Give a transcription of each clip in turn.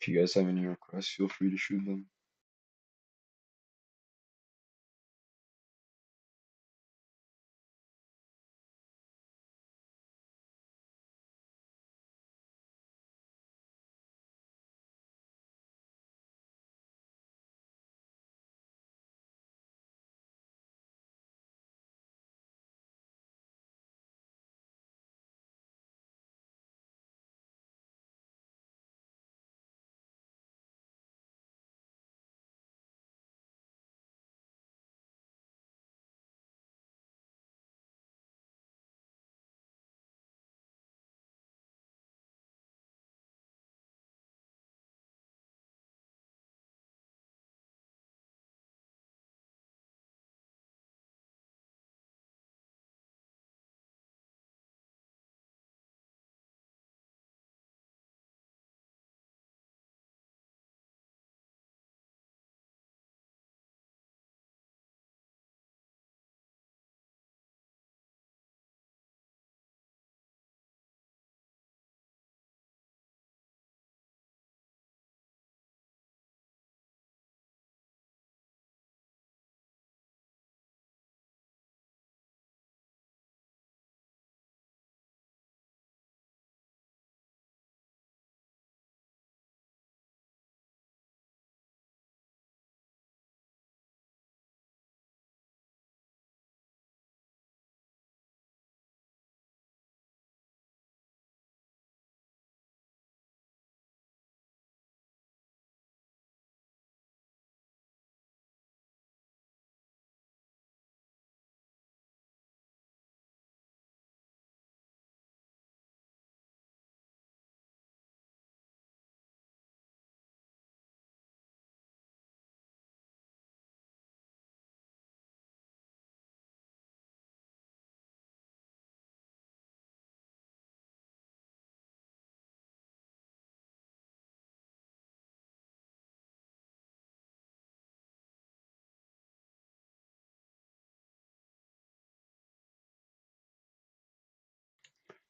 If you guys have any requests, feel free to shoot them.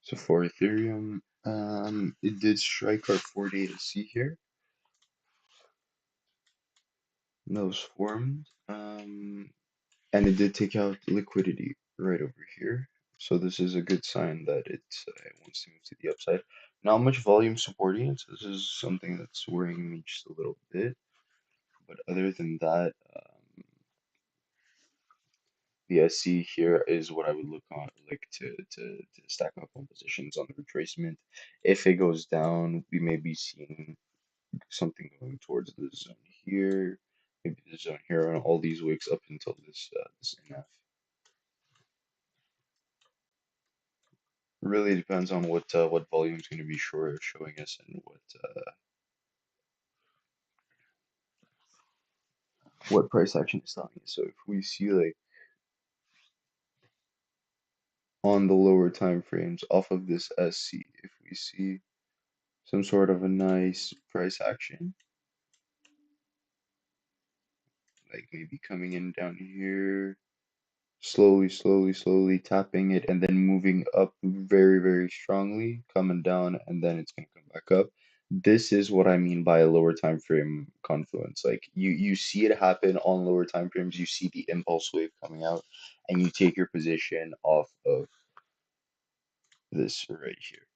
So for Ethereum, it did strike our 4 day to see here. Those formed, and it did take out liquidity right over here. So this is a good sign that it wants to move to the upside. Not much volume supporting it, so this is something that's worrying me just a little bit. But other than that, the SC here is what I would look on like to stack up on positions on the retracement. If it goes down, we may be seeing something going towards the zone here, maybe the zone here, and all these wicks up until this NF. Really depends on what volume is going to be showing us and what price action is telling us. So if we see like on the lower time frames off of this SC, if we see some sort of a nice price action, like maybe coming in down here, slowly tapping it, and then moving up very, very strongly, coming down, and then it's gonna come back up. This is what I mean by a lower time frame confluence. Like you see it happen on lower time frames, you see the impulse wave coming out, and you take your position off of this right here.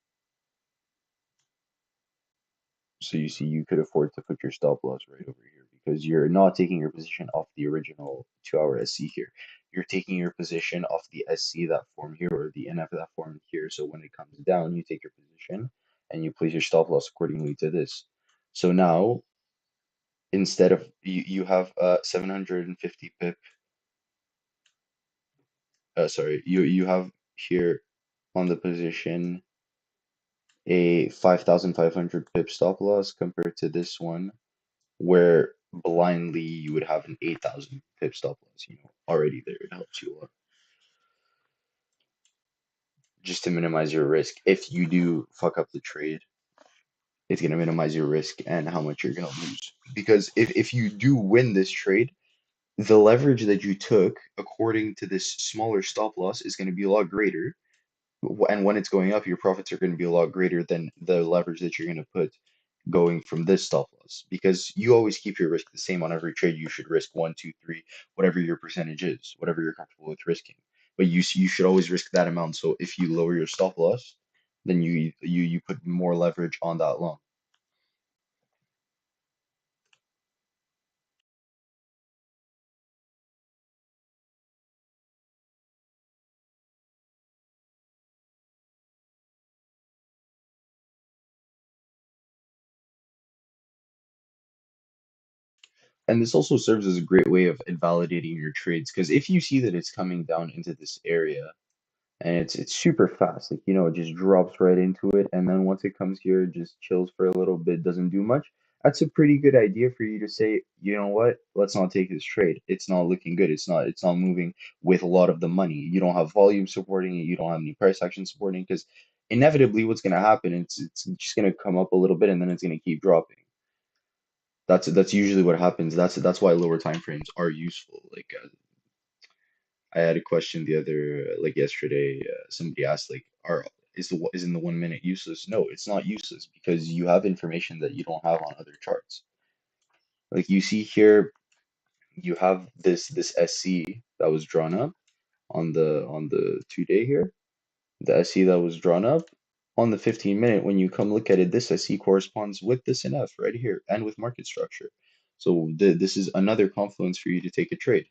So you see, you could afford to put your stop loss right over here because you're not taking your position off the original 2 hour SC here. You're taking your position off the SC that formed here or the NF that formed here. So when it comes down, you take your position and you place your stop loss accordingly to this. So now, instead of you have 750 pip, sorry, you have here on the position a 5,500 pip stop loss compared to this one where blindly you would have an 8,000 pip stop loss, already there. It helps you a lot just to minimize your risk. If you do fuck up the trade, it's going to minimize your risk and how much you're going to lose. Because if you do win this trade, the leverage that you took according to this smaller stop loss is going to be a lot greater. And when it's going up, your profits are going to be a lot greater than the leverage that you're going to put going from this stop loss because you always keep your risk the same on every trade. You should risk one, two, three, whatever your percentage is, whatever you're comfortable with risking. But you should always risk that amount. So if you lower your stop loss, then you put more leverage on that long. And this also serves as a great way of invalidating your trades because if you see that it's coming down into this area and it's super fast, like it just drops right into it, and then once it comes here, it just chills for a little bit, doesn't do much. That's a pretty good idea for you to say, you know what, let's not take this trade. It's not looking good. It's not moving with a lot of the money. You don't have volume supporting it. You don't have any price action supporting because inevitably what's going to happen, it's just going to come up a little bit and then it's going to keep dropping. That's usually what happens. That's why lower time frames are useful. Like I had a question the other like yesterday. Somebody asked like, "Are isn't the 1 minute useless?" No, it's not useless because you have information that you don't have on other charts. Like you see here, you have this SC that was drawn up on the 2 day here. The SC that was drawn up on the 15 minute. When you come look at it, this SC corresponds with this NF right here and with market structure. So this is another confluence for you to take a trade.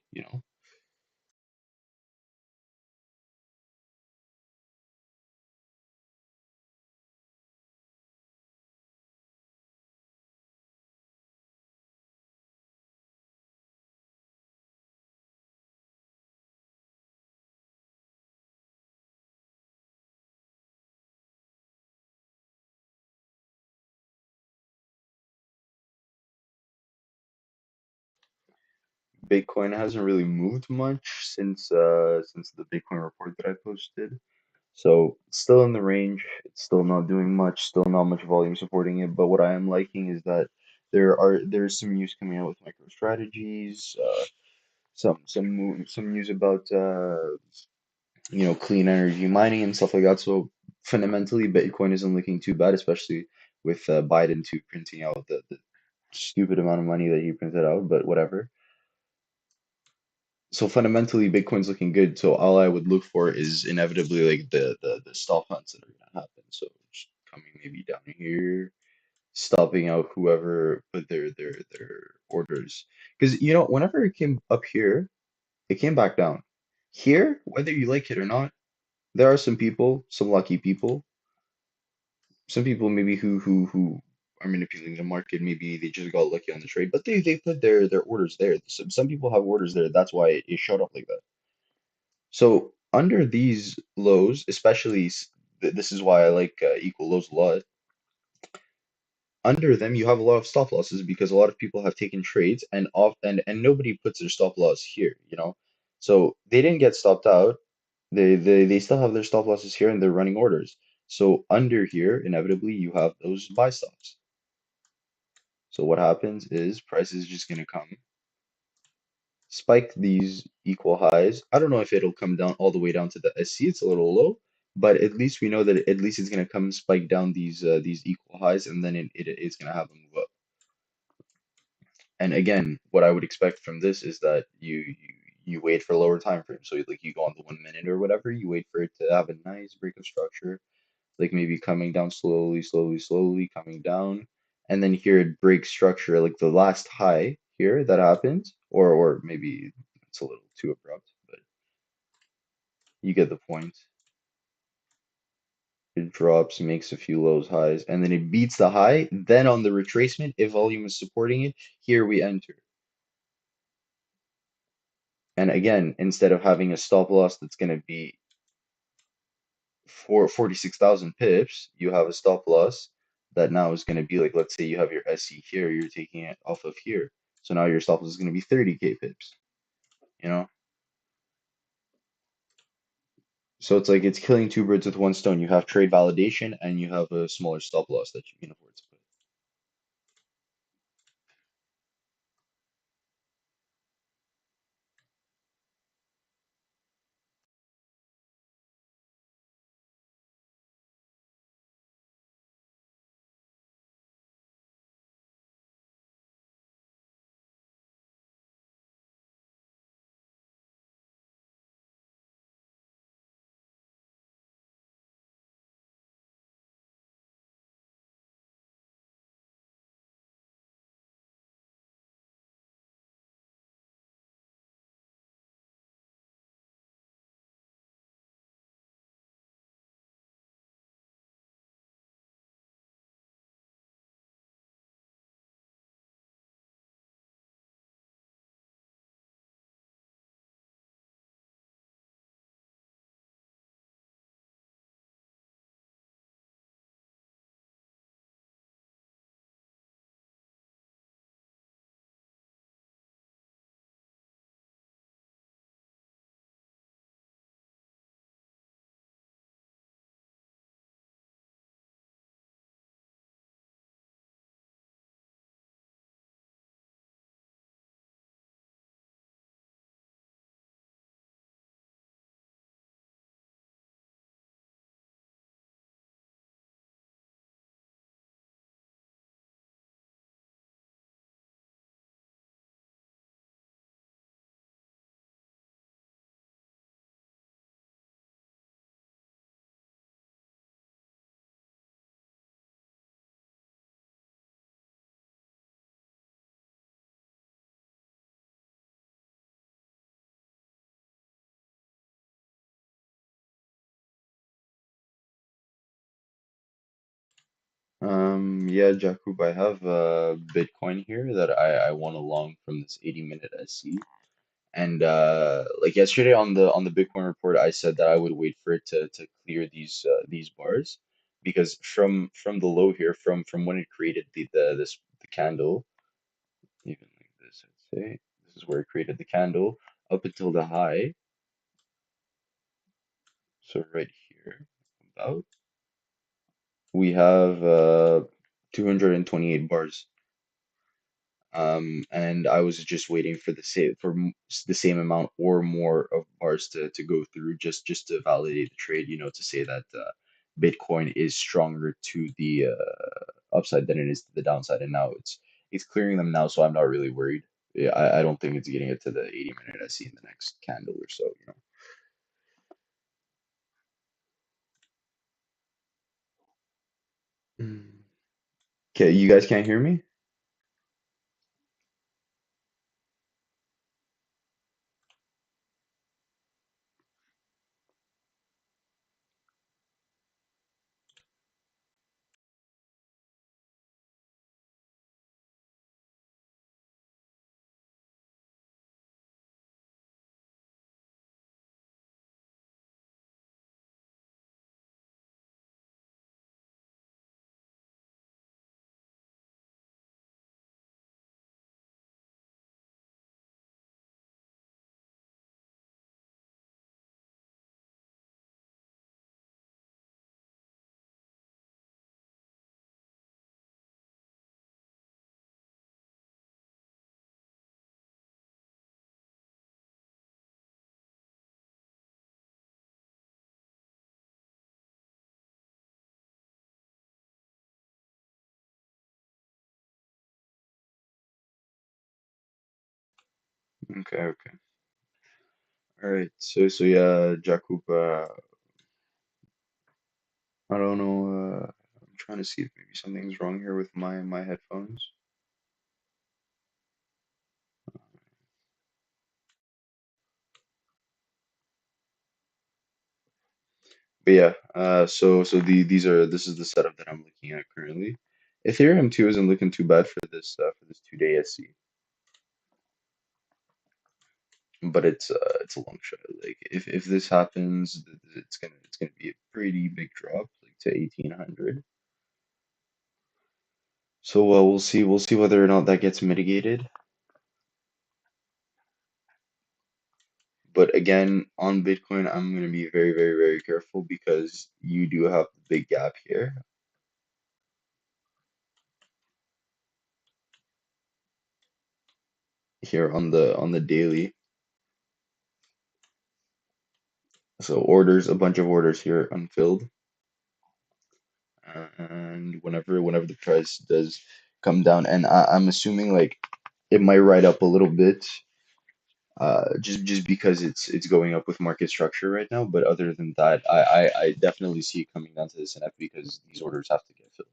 Bitcoin hasn't really moved much since the Bitcoin report that I posted. So it's still in the range. It's still not doing much. Still not much volume supporting it. But what I am liking is that there's some news coming out with MicroStrategies. Some news about clean energy mining and stuff like that. So fundamentally, Bitcoin isn't looking too bad, especially with Biden too printing out the stupid amount of money that he printed out. But whatever. So fundamentally, Bitcoin's looking good. So all I would look for is inevitably like the stop hunts that are gonna happen. So just coming maybe down here, stopping out whoever put their orders. Because whenever it came up here, it came back down. Here, whether you like it or not, there are some people, some lucky people, some people maybe who are manipulating the market. Maybe they just got lucky on the trade, but they put their orders there. Some people have orders there. That's why it showed up like that. So under these lows, especially this is why I like equal lows a lot. Under them, you have a lot of stop losses because a lot of people have taken trades and nobody puts their stop loss here. So they didn't get stopped out. They still have their stop losses here and they're running orders. So under here, inevitably, you have those buy stops. So what happens is price is just gonna come spike these equal highs. I don't know if it'll come down all the way down to the SC. It's a little low, but at least we know that at least it's gonna come spike down these equal highs, and then it's gonna have a move up. And again, what I would expect from this is that you wait for a lower time frame. So like you go on the 1 minute or whatever, you wait for it to have a nice break of structure, like maybe coming down slowly, slowly, slowly, coming down, and then here it breaks structure, like the last high here that happened, or maybe it's a little too abrupt, but you get the point. It drops, makes a few lows, highs, and then it beats the high. Then on the retracement, if volume is supporting it, here we enter. And again, instead of having a stop loss that's going to be for 46,000 pips, you have a stop loss that now is going to be like, let's say you have your SC here, you're taking it off of here. So now your stop loss is going to be 30K pips, you know? So it's like it's killing two birds with one stone. You have trade validation and you have a smaller stop loss that you can afford to put. Yeah, Jakub, I have Bitcoin here that I won along from this 80-minute SC. And like yesterday on the Bitcoin report, I said that I would wait for it to clear these bars because from the low here, from when it created the candle, even like this, I'd say this is where it created the candle up until the high. So right here, about we have 228 bars. And I was just waiting for the same amount or more of bars to go through just to validate the trade, to say that Bitcoin is stronger to the upside than it is to the downside, and now it's clearing them now, so I'm not really worried. Yeah, I don't think it's getting it to the 80-minute I see in the next candle or so. Okay, you guys can't hear me? Okay, okay. All right. So yeah, Jakub, I don't know. I'm trying to see if maybe something's wrong here with my headphones. But yeah, this is the setup that I'm looking at currently. Ethereum too isn't looking too bad for this 2-day SC, but it's a long shot. Like if this happens, it's gonna be a pretty big drop, like to 1800. So we'll see whether or not that gets mitigated. But again, on Bitcoin, I'm gonna be very very very careful because you do have the big gap here on the daily. So orders, a bunch of orders here unfilled, and whenever the price does come down, and I'm assuming like it might ride up a little bit, just because it's going up with market structure right now. But other than that, I definitely see it coming down to this NF because these orders have to get filled.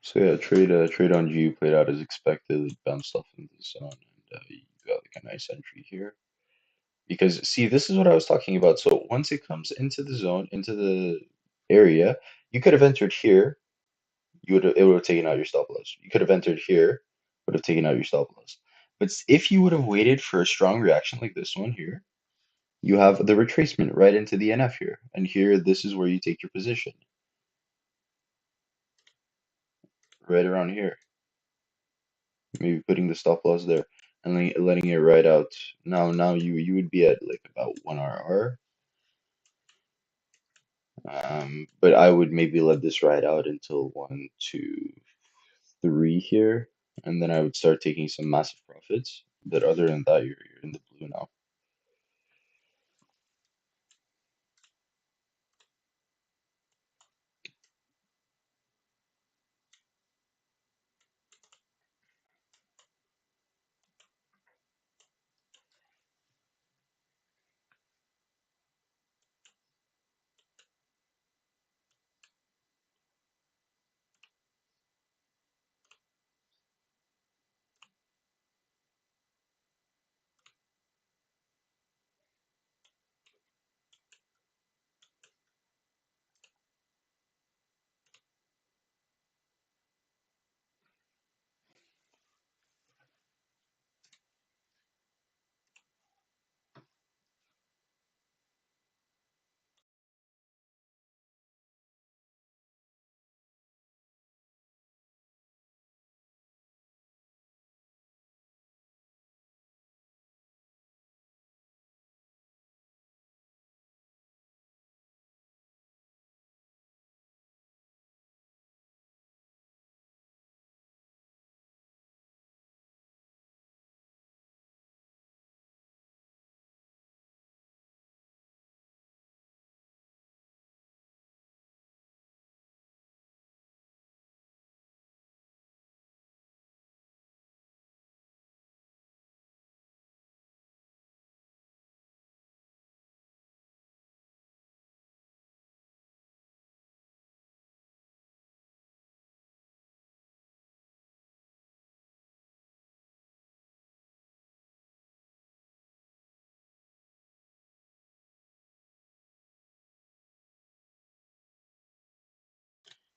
So yeah, trade on G played out as expected, like bounced off into the zone, and you got like a nice entry here. Because see, this is what I was talking about. So once it comes into the zone, into the area, you could have entered here. You would it would have taken out your stop loss. You could have entered here, would have taken out your stop loss. But if you would have waited for a strong reaction like this one here, you have the retracement right into the NF here, and here this is where you take your position, right around here. Maybe putting the stop loss there and letting it ride out. Now you would be at like about 1 RR. But I would maybe let this ride out until 1, 2, 3 here, and then I would start taking some massive profits. But other than that, you're in the blue now.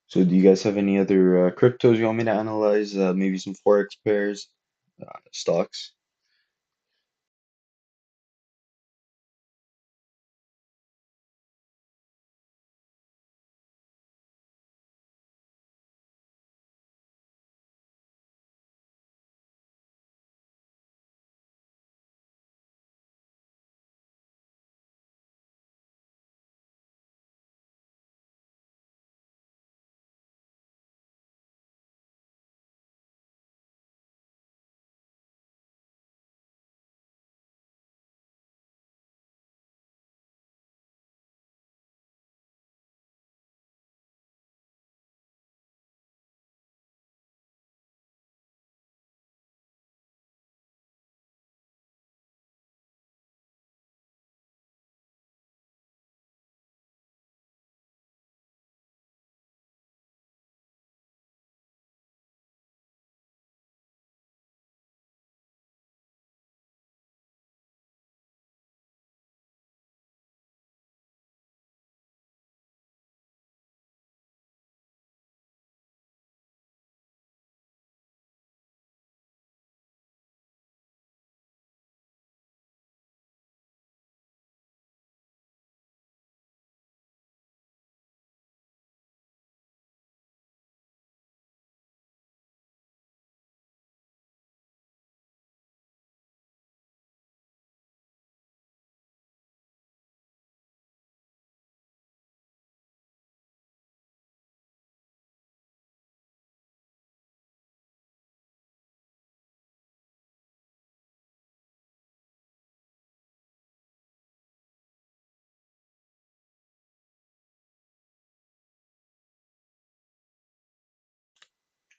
So do you guys have any other cryptos you want me to analyze? Maybe some forex pairs, stocks.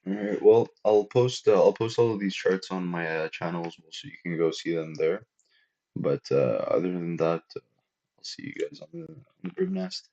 All right. Well, I'll post all of these charts on my channel as well, so you can go see them there. But other than that, I'll see you guys on the bird nest.